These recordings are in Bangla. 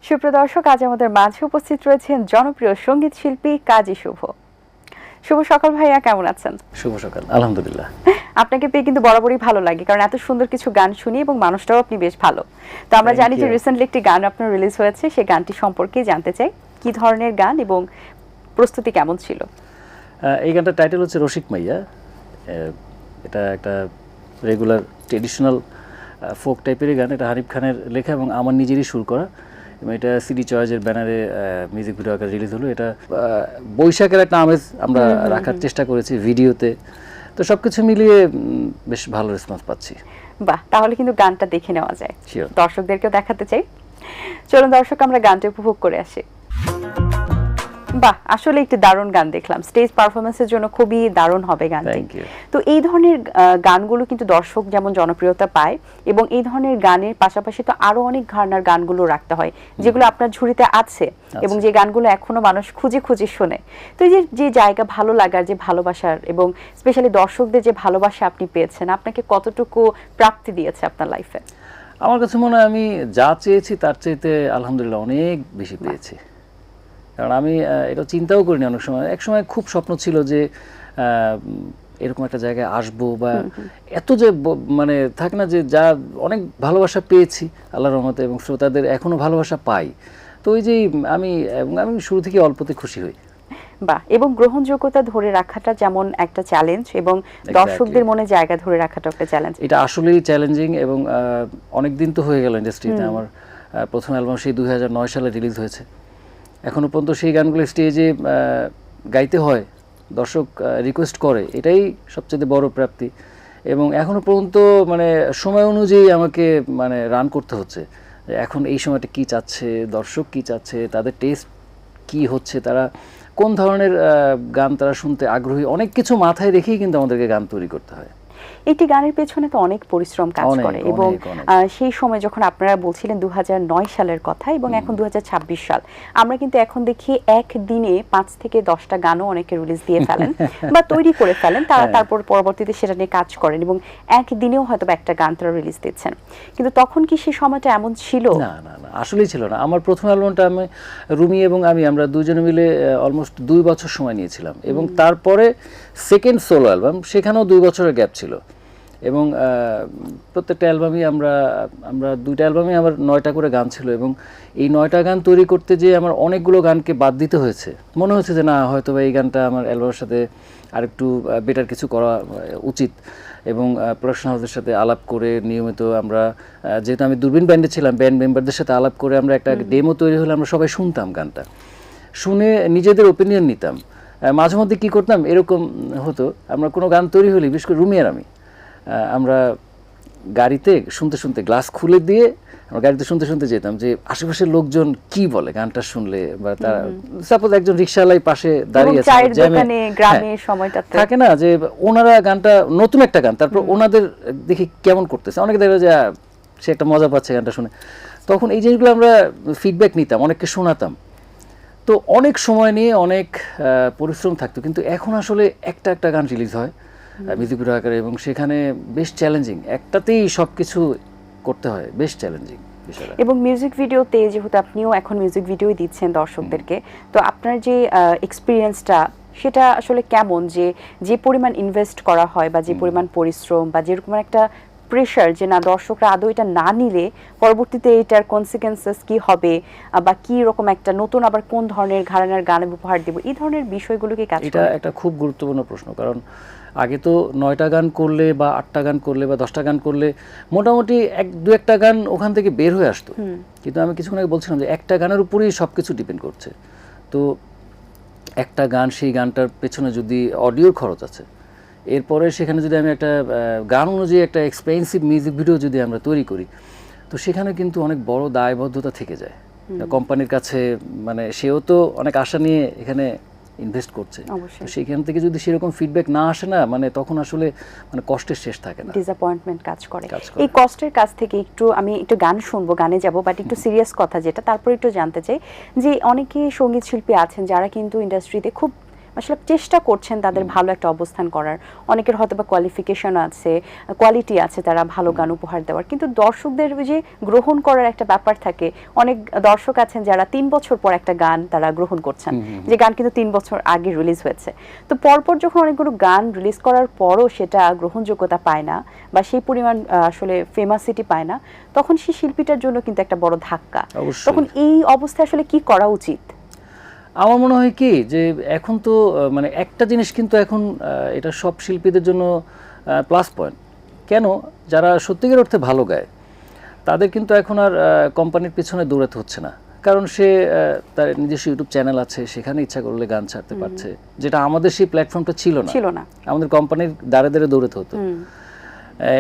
সুপ্রিয় দর্শক, আজ আমাদের মাঝে উপস্থিত রয়েছেন জনপ্রিয় সঙ্গীত শিল্পী কাজী শুভ। শুভ সকাল ভাইয়া, কেমন আছেন? শুভ সকাল, আলহামদুলিল্লাহ। আপনাকে পেয়ে কিন্তু বরাবরই ভালো লাগে, কারণ এত সুন্দর কিছু গান শুনি এবং মানুষটাও আপনি বেশ ভালো। তো আমরা জানি যে রিসেন্টলি একটি গান আপনার রিলিজ হয়েছে, সেই গানটি সম্পর্কে জানতে চাই কি ধরনের গান এবং প্রস্তুতি কেমন ছিল? এই গানটার টাইটেল হচ্ছে রসিক মাইয়া। এটা একটা রেগুলার ট্রেডিশনাল ফোক টাইপের গান। এটা হানিফ খানের লেখা এবং আমার নিজেরই সুর করা, এবং এটা সিডি চয়েসের ব্যানারে মিউজিক ভিডিও আকারে রিলিজ হলো। এটা বৈশাখের একটা আমেজ আমরা রাখার চেষ্টা করেছি ভিডিওতে। তো সবকিছু মিলিয়ে বেশ ভালো রেসপন্স পাচ্ছি। বাহ, তাহলে কিন্তু গানটা দেখে নেওয়া যায়, Sure. দর্শকদেরকেও দেখাতে চাই। চলুন দর্শক, আমরা গানটা উপভোগ করে আসি। বাহ, আসলে একটি দারুণ গান দেখলাম, স্টেজ পারফরমেন্সের জন্য খুবই দারুণ হবে গানটি। Thank you. তো এই ধরনের গানগুলো কিন্তু দর্শক যেমন জনপ্রিয়তা পায়, এবং এই ধরনের গানের পাশাপাশি তো আরো অনেক ঘরানার গানগুলো রাখতে হয় যেগুলো আপনার ঝুড়িতে আছে এবং যে গানগুলো এখনো মানুষ খুঁজে খুঁজে শোনে। তো এই যে জায়গা ভালো লাগার, যে ভালোবাসার এবং স্পেশালি দর্শকদের যে ভালোবাসা আপনি পেয়েছেন, আপনাকে কতটুকু প্রাপ্তি দিয়েছে আপনার লাইফে? আমার কাছে মনে হয় আমি যা চেয়েছি তার চাইতে আলহামদুলিল্লাহ অনেক বেশি পেয়েছি। কারণ আমি এটা চিন্তাও করিনি অনেক সময়। এক সময় খুব স্বপ্ন ছিল যে এরকম একটা জায়গায় আসবো, বা এত যে মানে থাকে না যে যা অনেক ভালোবাসা পেয়েছি আল্লাহর রহমতে, এবং শ্রোতাদের এখনো ভালোবাসা পাই। তো ওই যে আমি শুরু থেকে অল্পতে খুশি হই। বাহ, এবং গ্রহণযোগ্যতা ধরে রাখাটা যেমন একটা চ্যালেঞ্জ, এবং দর্শকদের মনে জায়গা ধরে রাখাটা একটা চ্যালেঞ্জ। এটা আসলেই চ্যালেঞ্জিং, এবং অনেক দিন তো হয়ে গেল ইন্ডাস্ট্রিতে। আমার প্রথম অ্যালবাম সেই 2009 সালে রিলিজ হয়েছে। এখনো পর্যন্ত সেই গানগুলো স্টেজে গাইতে হয়, দর্শক রিকোয়েস্ট করে, এটাই সবচেয়ে বড় প্রাপ্তি। এবং এখনো পর্যন্ত মানে সময় অনুযায়ী আমাকে মানে রান করতে হচ্ছে। এখন এই সময়টা কি চাচ্ছে দর্শক, কি চাচ্ছে, তাদের টেস্ট কি হচ্ছে, তারা কোন ধরনের গান তারা শুনতে আগ্রহী, অনেক কিছু মাথায় রেখেই কিন্তু আমাদেরকে গান তৈরি করতে হয়। একটি গানের পেছনে তো অনেক পরিশ্রম কাজ করে, এবং সেই সময় যখন আপনারা বলছিলেন 2009 সালের কথা, এবং এখন 2026 সাল, আমরা কিন্তু এখন দেখি একদিনে 5 থেকে 10টা গানও অনেকে রিলিজ দিয়ে ফেলেন বা তৈরি করে ফেলেন, তারপর পরবর্তীতে সেটা নিয়ে কাজ করেন, এবং একদিনেও হয়তো একটা গান তারা রিলিজ দিচ্ছেন। কিন্তু তখন কি সেই সময়টা এমন ছিল? না না না, আসলেই ছিল না। আমার প্রথম অ্যালবামটা আমি, রুমি এবং আমরা দুজনে মিলে অলমোস্ট 2 বছর সময় নিয়েছিলাম, এবং তারপরে সেকেন্ড সোলো অ্যালবাম, সেখানেও 2 বছরের গ্যাপ ছিল। এবং প্রত্যেকটা অ্যালবামই আমরা 2টা অ্যালবামে আমার 9টা করে গান ছিল, এবং এই 9টা গান তৈরি করতে যেয়ে আমার অনেকগুলো গানকে বাদ দিতে হয়েছে। মনে হয়েছে যে না, হয়তো এই গানটা আমার অ্যালবামের সাথে আরেকটু বেটার কিছু করা উচিত। এবং প্রোডাকশন হাউসের সাথে আলাপ করে নিয়মিত আমরা, যেহেতু আমি দূরবীন ব্যান্ডে ছিলাম, ব্যান্ড মেম্বারদের সাথে আলাপ করে আমরা একটা ডেমো তৈরি হলে আমরা সবাই শুনতাম গানটা, শুনে নিজেদের ওপিনিয়ন নিতাম। মাঝে মধ্যে কী করতাম, এরকম হতো, আমরা কোনো গান তৈরি হলে, বিশেষ করে রুমি আর আমরা গাড়িতে শুনতে শুনতে গ্লাস খুলে দিয়ে আমরা গাড়িতে শুনতে শুনতে যেতাম যে আশেপাশের লোকজন কি বলে গানটা শুনলে, বা তারা সাপোজ একজন রিক্সাওয়ালাই পাশে দাঁড়িয়ে আছে, থাকে না যে ওনারা গানটা নতুন একটা গান, তারপর ওনাদের দেখি কেমন করতেছে, অনেকে দেখবে যে সে একটা মজা পাচ্ছে গানটা শুনে। তখন এই জিনিসগুলো আমরা ফিডব্যাক নিতাম, অনেককে শোনাতাম। তো অনেক সময় নিয়ে অনেক পরিশ্রম থাকতো। কিন্তু এখন আসলে একটা গান রিলিজ হয় মিউজিক ভিডিও আকারে, এবং সেখানে বেশ চ্যালেঞ্জিং, একটাতেই সব কিছু করতে হয়, বেশ চ্যালেঞ্জিং বিষয়টা। এবং মিউজিক ভিডিওতে যেহেতু আপনিও এখন মিউজিক ভিডিওই দিচ্ছেন দর্শকদেরকে, তো আপনার যে এক্সপিরিয়েন্সটা সেটা আসলে কেমন, যে পরিমাণ ইনভেস্ট করা হয়, বা যে পরিমাণ পরিশ্রম, বা যেরকম একটা প্রেশার যে না দর্শকরা আদৌ এটা না নিলে পরবর্তীতে এটার কনসিকুয়েন্সেস কি হবে, বা কি রকম একটা নতুন আবার কোন ধরনের ঘরানার গান উপহার দেব, এই ধরনের বিষয়গুলো কি কাজ করে? এটা একটা খুব গুরুত্বপূর্ণ প্রশ্ন। কারণ আগে তো 9টা গান করলে, বা 8টা গান করলে, বা 10টা গান করলে মোটামুটি 1-2-1টা গান ওখান থেকে বের হয়ে আসতো। কিন্তু আমি কিছুক্ষণ আগে বলছিলাম যে একটা গানের উপরেই সব কিছু ডিপেন্ড করছে। তো একটা গান, সেই গানটার পেছনে যদি অডিওর খরচ আছে, এরপরে সেখানে যদি আমি একটা গান অনুযায়ী একটা এক্সপেন্সিভ মিউজিক ভিডিও যদি আমরা তৈরি করি, তো সেখানে কিন্তু অনেক বড় দায়বদ্ধতা থেকে যায় কোম্পানির কাছে। মানে সেও তো অনেক আশা নিয়ে এখানে ইনভেস্ট করছে, তো সেখান থেকে যদি সেরকম ফিডব্যাক না আসে না, মানে তখন আসলে মানে কষ্টের শেষ থাকে না, ডিসঅ্যাপয়েন্টমেন্ট কাজ করে। এই কষ্টের কাছ থেকে আমি একটু গান শুনবো, গানে যাব, বাট একটু সিরিয়াস কথা যেটা, তারপর একটু জানতে চাই যে অনেকে সঙ্গীত শিল্পী আছেন যারা কিন্তু ইন্ডাস্ট্রিতে খুব আসলে চেষ্টা করছেন তাদের ভালো একটা অবস্থান করার, অনেকের হয়তো বা কোয়ালিফিকেশন আছে, কোয়ালিটি আছে, তারা ভালো গান উপহার দেওয়ার, কিন্তু দর্শকদের যে গ্রহণ করার একটা ব্যাপার থাকে, অনেক দর্শক আছেন যারা 3 বছর পর একটা গান তারা গ্রহণ করছেন, যে গান কিন্তু 3 বছর আগে রিলিজ হয়েছে, তো পরপর যখন অনেকগুলো গান রিলিজ করার পরও সেটা গ্রহণযোগ্যতা পায় না বা সেই পরিমাণ আসলে ফেমাসিটি পায় না, তখন সেই শিল্পীটার জন্য কিন্তু একটা বড় ধাক্কা। অবশ্যই। তখন এই অবস্থায় আসলে কি করা উচিত? আমার মনে হয় কি যে এখন তো মানে একটা জিনিস কিন্তু এখন এটা সব শিল্পীদের জন্য প্লাস পয়েন্ট। কেন? যারা সত্যিকার অর্থে ভালো গায় তাদের কিন্তু এখন আর কোম্পানির পিছনে দৌড়াতে হচ্ছে না, কারণ সে তার নিজস্ব ইউটিউব চ্যানেল আছে, সেখানে ইচ্ছা করলে গান ছাড়তে পারছে, যেটা আমাদের সেই প্ল্যাটফর্মটা ছিল না। আমাদের কোম্পানির দ্বারে দ্বারে দৌড়াতে হতো।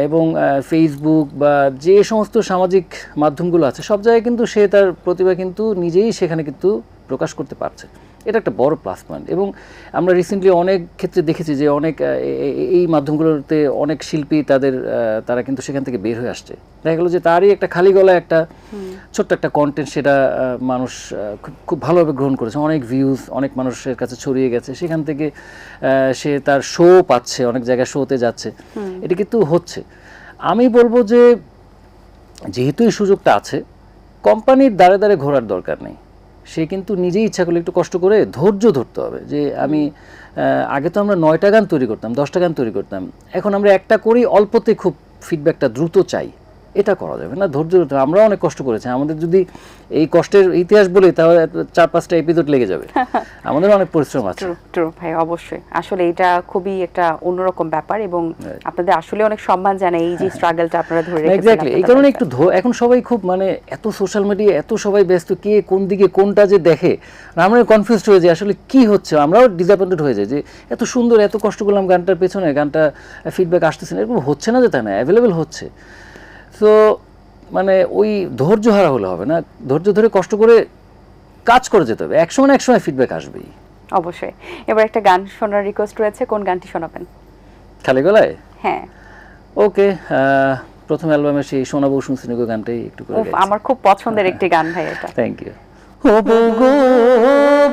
এবং ফেসবুক বা যে সমস্ত সামাজিক মাধ্যমগুলো আছে সব জায়গায় কিন্তু সে তার প্রতিভা কিন্তু নিজেই সেখানে কিন্তু প্রকাশ করতে পারছে। এটা একটা বড় প্লাস পয়েন্ট। এবং আমরা রিসেন্টলি অনেক ক্ষেত্রে দেখেছি যে অনেক এই মাধ্যমগুলোতে অনেক শিল্পী তারা কিন্তু সেখান থেকে বের হয়ে আসছে। দেখা গেলো যে তারই একটা খালি গলায় একটা ছোট্ট একটা কন্টেন্ট, সেটা মানুষ খুব ভালোভাবে গ্রহণ করেছে, অনেক ভিউজ, অনেক মানুষের কাছে ছড়িয়ে গেছে, সেখান থেকে সে তার শো পাচ্ছে, অনেক জায়গায় শোতে যাচ্ছে। এটা কিন্তু হচ্ছে। আমি বলবো যে যেহেতু এই সুযোগটা আছে, কোম্পানির দ্বারে দ্বারে ঘোরার দরকার নেই। সে কিন্তু নিজেই ইচ্ছা করলে একটু কষ্ট করে ধৈর্য ধরতে হবে। যে আমি আগে তো আমরা 9টা গান তৈরি করতাম, 10টা গান তৈরি করতাম, এখন আমরা একটা করি, অল্পতে খুব ফিডব্যাকটা দ্রুত চাই, এটা করা যাবে না। ধৈর্য ধরতে হবে। আমরাও অনেক কষ্ট করেছি, আমাদের যদি এই কষ্টের ইতিহাস বলি তাহলে 4-5টা এপিসোড লেগে যাবে। আমাদের অনেক পরিশ্রম আছে। ট্রু ভাই, অবশ্যই। আসলে এটা খুবই একটা অন্যরকম ব্যাপার এবং আপনাদের আসলে অনেক সম্মান জানাই এই যে স্ট্রাগলটা আপনারা ধরে রেখেছেন। এক্স্যাক্টলি, এই কারণে একটু এখন সবাই খুব মানে এত সোশ্যাল মিডিয়া, এত সবাই ব্যস্ত, কে কোন দিকে কোনটা যে দেখে, আমরা কনফিউজড হয়ে যাই আসলে কি হচ্ছে। আমরাও ডিসঅ্যাপয়েন্টেড হয়ে যাই যে এত সুন্দর, এত কষ্ট করলাম গানটার পেছনে, গানটা ফিডব্যাক আসতেছে না, এরকম হচ্ছে না যে তা না, অ্যাভেলেবেল হচ্ছে। তো মানে ওই ধৈর্য হারা হলে হবে না, ধৈর্য ধরে কষ্ট করে কাজ করে যেতে হবে, একসময় না একসময় ফিডব্যাক আসবেই। অবশ্যই। এবার একটা গান শোনার রিকোয়েস্ট রয়েছে, কোন গানটি শোনাবেন? খালি গলায়? হ্যাঁ। ওকে, প্রথম অ্যালবামে সেই শোনাবো শুনছিনি গো গানটাই একটু করে গাইছি। আমার খুব পছন্দের একটি গান ভাই এটা। Thank you. ও বউ গো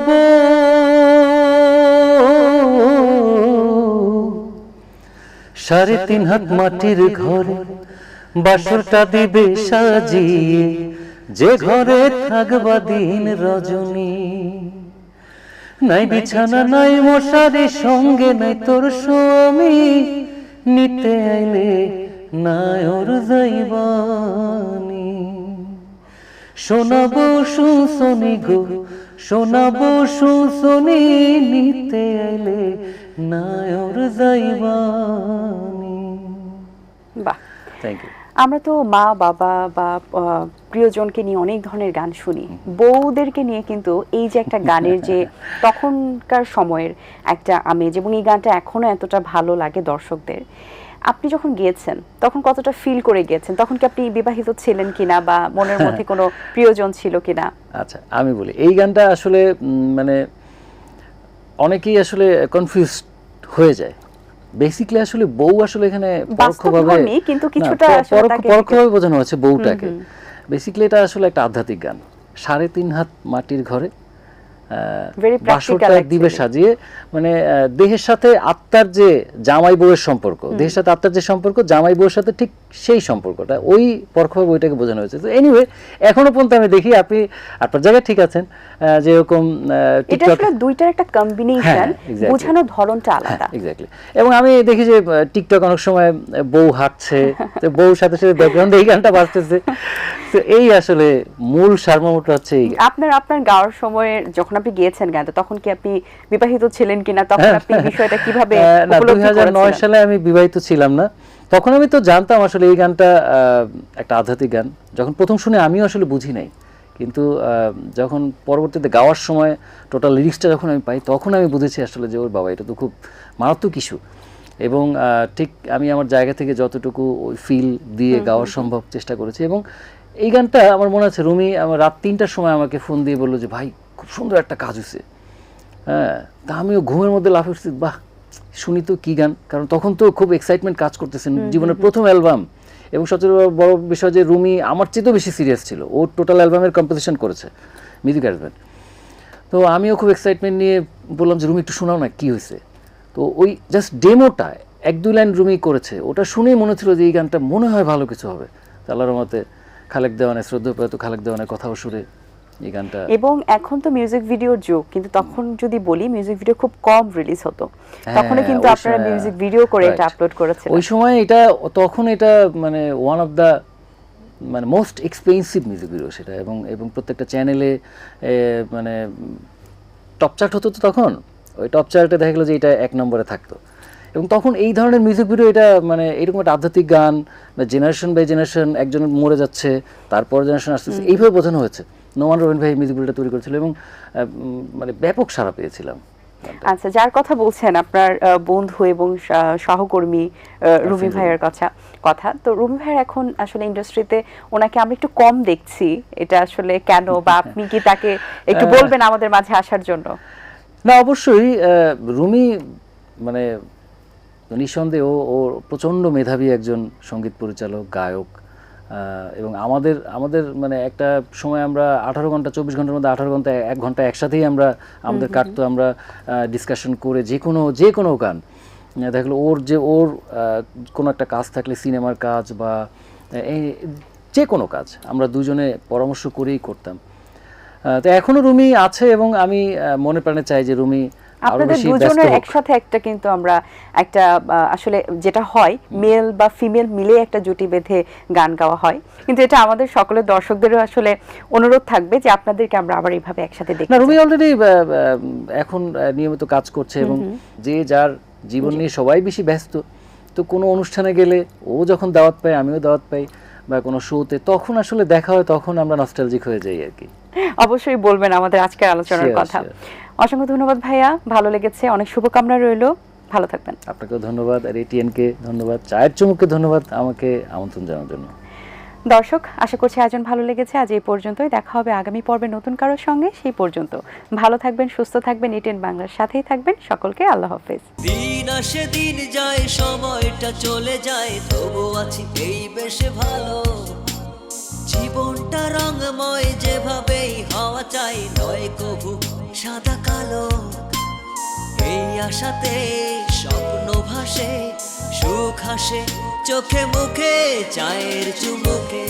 বউ, 3.5 হাত মাটির ঘরে বাসরটা দিবে সাজিয়ে, যে ঘরে থাকবা দিন রজনী, নাই বিছানা নাই মশারি, সঙ্গে নাই তোর স্বামী, নিতে আইলে নাই ওর যাইবানি, শোনাবো শুনছনি গো, শোনাবো শুনছনি, নিতে আইলে নাই ওর যাইবানি। বাহ, থ্যাংক ইউ। আমরা তো মা বাবা বা প্রিয়জনকে নিয়ে অনেক ধরনের গান শুনি, বউদেরকে নিয়ে কিন্তু এই যে একটা গানের যে তখনকার সময়ের একটা আমেজ, এবং এই গানটা এখনো এতটা ভালো লাগে দর্শকদের, আপনি যখন গিয়েছেন তখন কতটা ফিল করে গিয়েছেন? তখন কি আপনি বিবাহিত ছিলেন কিনা বা মনের মধ্যে কোনো প্রিয়জন ছিল কিনা? আচ্ছা, আমি বলি, এই গানটা আসলে মানে অনেকেই আসলে কনফিউজড হয়ে যায়। বেসিক্যালি আসলে বউ আসলে এখানে পরোক্ষভাবে, কিন্তু কিছুটা পরোক্ষভাবে বোঝানো হচ্ছে বউটাকে। বেসিক্যালি এটা আসলে একটা আধ্যাত্মিক গান। 3.5 হাত মাটির ঘরে বাসরটা দিবে সাজিয়ে, মানে দেহের সাথে আত্মার যে জামাই বউয়ের সম্পর্ক, দেহের সাথে আত্মার যে সম্পর্ক, জামাই বউয়ের সাথে ঠিক সেই সম্পর্কটা, ওই পরোক্ষভাবে ওইটাকে বোঝানো হয়েছে। তো এনিওয়ে, এখনো পর্যন্ত আমি দেখি আপনি আপনার জায়গায় ঠিক আছেন, যেরকম এটা আসলে দুইটার একটা কম্বিনেশন, বোঝানোর ধরনটা আলাদা। এক্স্যাক্টলি। এবং আমি দেখি যে টিকটক অনেক সময় বউ হাঁটছে, তো বউর সাথে সাথে ব্যাকগ্রাউন্ডে এই গানটা বাজতেছে। তো এই আসলে মূল সারমর্মটা হচ্ছে এই। আপনার গাওয়ার সময় যখন আপনি গিয়েছেন গানটা, তখন কি আপনি বিবাহিত ছিলেন কিনা? তখন আপনি বিষয়টা কিভাবে উপলব্ধি করেছেন? 2009 সালে আমি বিবাহিত ছিলাম না। তখন আমি তো জানতাম আসলে এই গানটা একটা আধ্যাত্মিক গান। যখন প্রথম শুনে আমিও আসলে বুঝি নাই, কিন্তু যখন পরবর্তীতে গাওয়ার সময় টোটাল লিরিক্সটা যখন আমি পাই, তখন আমি বুঝেছি আসলে যে ওর বাবা, এটা তো খুব মারাত্মক ইস্যু। এবং ঠিক আমি আমার জায়গা থেকে যতটুকু ওই ফিল দিয়ে গাওয়া সম্ভব চেষ্টা করেছি। এবং এই গানটা আমার মনে আছে রুমি আমার রাত 3টার সময় আমাকে ফোন দিয়ে বললো যে ভাই খুব সুন্দর একটা কাজ হয়েছে। হ্যাঁ, তা আমিও ঘুমের মধ্যে লাফ উঠছি, বাহ শুনি তো কি গান, কারণ তখন তো খুব এক্সাইটমেন্ট কাজ করতেছেন, জীবনের প্রথম অ্যালবাম। এবং সবচেয়ে বড় বিষয় যে রুমি আমার চেয়েও বেশি সিরিয়াস ছিল, ও টোটাল অ্যালবামের কম্পোজিশন করেছে, মিউজিক অ্যারেঞ্জমেন্ট। তো আমিও খুব এক্সাইটমেন্ট নিয়ে বললাম যে রুমি একটু শোনাও না কি হয়েছে। তো ওই জাস্ট ডেমোটা 1-2 লাইন রুমি করেছে, ওটা শুনেই মনে ছিল যে এই গানটা মনে হয় ভালো কিছু হবে। আল্লাহর রহমতে খালেক দেওয়ানের, শ্রদ্ধেয় খালেক দেওয়ানের কথা ও সুরে এই গানটা। এবং এখন তো মিউজিক ভিডিওর যুগ, কিন্তু তখন যদি বলি মিউজিক ভিডিও খুব কম রিলিজ হতো, তখন কিন্তু আপনারা মিউজিক ভিডিও করে এটা আপলোড করেছিলেন। ওই সময় এটা তখন এটা মানে ওয়ান অফ দ্য মানে মোস্ট এক্সপেন্সিভ মিউজিক ভিডিও সেটা, এবং প্রত্যেকটা চ্যানেলে মানে টপ চার্ট হতো। তো তখন ওই টপ চার্টে দেখা গেলো যে এটা 1 নম্বরে থাকতো। এবং তখন এই ধরনের মিউজিক ভিডিও, এটা মানে এরকম একটা আধ্যাত্মিক গান বা জেনারেশন বাই জেনারেশন একজন মরে যাচ্ছে, তারপর জেনারেশন আসতেছে, এইভাবে বোঝানো হয়েছে। নোমান রবিন ভাই মিউজিক ভিডিওটা তৈরি করেছিল এবং মানে ব্যাপক সাড়া পেয়েছিলাম। আচ্ছা, যার কথা বলছেন আপনার বন্ধু এবং সহকর্মী রুমি ভাইয়ের কথা তো রুমি ভাইয়ের এখন আসলে ইন্ডাস্ট্রিতে ওনাকে আমরা একটু কম দেখছি, এটা আসলে কেন, বা আপনি কি তাকে একটু বলবেন আমাদের মাঝে আসার জন্য? না, অবশ্যই রুমি মানে নিঃসন্দেহে ও প্রচণ্ড মেধাবী একজন সঙ্গীত পরিচালক, গায়ক। এবং আমাদের মানে একটা সময় আমরা 18 ঘন্টা 24 ঘন্টার মধ্যে 18 ঘন্টা 1 ঘন্টা একসাথেই আমাদের কাটতো। আমরা ডিসকাশন করে যে কোনো গান দেখলো, ওর কোনো একটা কাজ থাকলে, সিনেমার কাজ বা যে কোনো কাজ আমরা দুজনে পরামর্শ করেই করতাম। তো এখনো রুমি আছে এবং আমি মনে প্রাণে চাই যে রুমি আপনাদের দুজনের একসাথে একটা, কিন্তু আমরা একটা আসলে যেটা হয় মেল বা ফিমেল মিলে একটা জুটি বেঁধে গান গাওয়া হয়, কিন্তু এটা আমাদের সকলের দর্শকদেরও আসলে অনুরোধ থাকবে যে আপনাদেরকে আমরা আবার এইভাবে একসাথে দেখি। না, রুমি অলরেডি এখন নিয়মিত কাজ করছে এবং যে যার জীবন নিয়ে সবাই বেশি ব্যস্ত। তো কোনো অনুষ্ঠানে গেলে ও যখন দাওয়াত পায়, আমিও দাওয়াত পাই, বা কোনো শোতে, তখন আসলে দেখা হয়, তখন আমরা নস্টালজিক হয়ে যাই আর কি। অবশ্যই বলবেন আমাদের আজকের আলোচনার কথা। অসংখ্য ধন্যবাদ ভাইয়া, ভালো লেগেছে, অনেক শুভকামনা রইলো, ভালো থাকবেন। আপনাকেও ধন্যবাদ, আর এটিএনকে ধন্যবাদ, চায়ের চুমুককে ধন্যবাদ আমাকে আমন্ত্রণ জানানোর জন্য। দর্শক, আশা করছি আয়োজন ভালো লেগেছে। আজ এই পর্যন্তই, দেখা হবে আগামী পর্বে নতুন কারোর সঙ্গে। সেই পর্যন্ত ভালো থাকবেন, সুস্থ থাকবেন, এটিএন বাংলার সাথেই থাকবেন। সকলকে আল্লাহ হাফেজ। দিন আসে দিন যায়, সময়টা চলে যায়, তবু আছি এই বেশ ভালো। জীবনটা রঙময়, যেভাবেই হওয়া চাই, নয় কবু সাদা কালো। এই আশাতে স্বপ্ন ভাসে, সুখ হাসে চোখে মুখে, চায়ের চুমুকে।